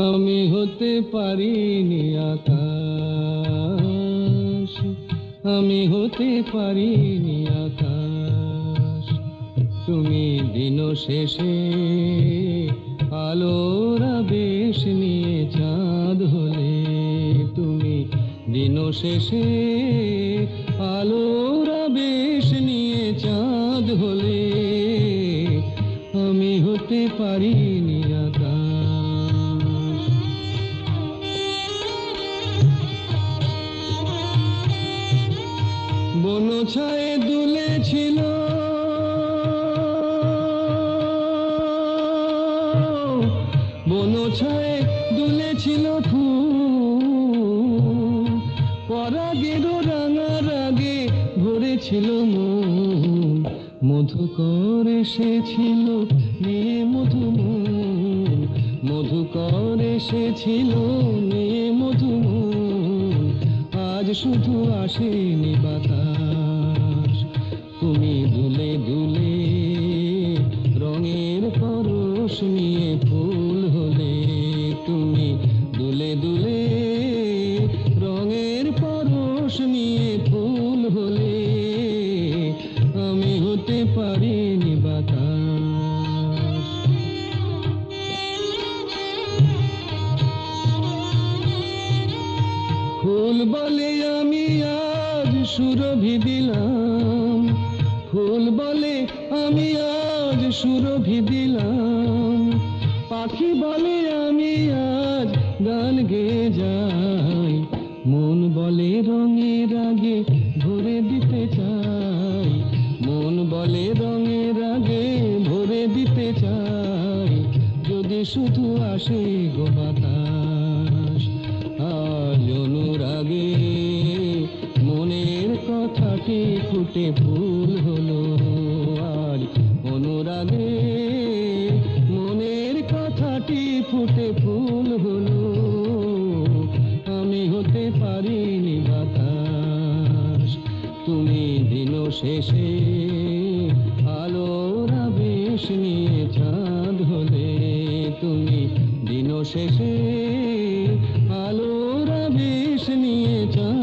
আমি হতে পারিনি আকাশ, আমি হতে পারিনি আকাশ। তুমি দিন শেষে আলোর আবেশ নিয়ে চাঁদ হলে, তুমি দিন শেষে আলোর আবেশ নিয়ে চাঁদ হলে, আমি হতে পারিনি আকাশ। বন ছায়ে দুলেছিল বন ছায়ে দুলেছিল ফুল, পরাগের রাঙা রাগে ভরেছিল মন, মধুকর এসেছিল নিয়ে মধুমন, মধুকর এসেছিল নিয়ে মধুমন, আজ শুধু আসেনি বাতাস। তুমি দুলে দুলে রঙের পরশ নিয়ে ফুল হলে, তুমি দুলে দুলে রঙের পরশ নিয়ে ফুল হলে, আমি হতে পারিনি বাতাস। ফুল বলে আমি আজ সুরভি দিলাম, ফুল বলে আমি আজ সুরভি দিলাম, পাখি বলে আমি আজ গান গেয়ে যাই, মন বলে রঙের আগে ভরে দিতে চাই, মন বলে রঙের আগে ভরে দিতে চাই, যদি শুধু আসে গো বাতাস। আজ অনুরাগে মনের কথাটি ফুটে ফুল হলো, আজ অনুরাগে মনের কথাটি ফুটে ফুল হলো, আমি হতে পারিনি বাতাস। তুমি দিন শেষে আলোর আবেশ নিয়ে চাঁদ হলে, তুমি দিন শেষে আলোর আবেশ নিয়ে চাঁদ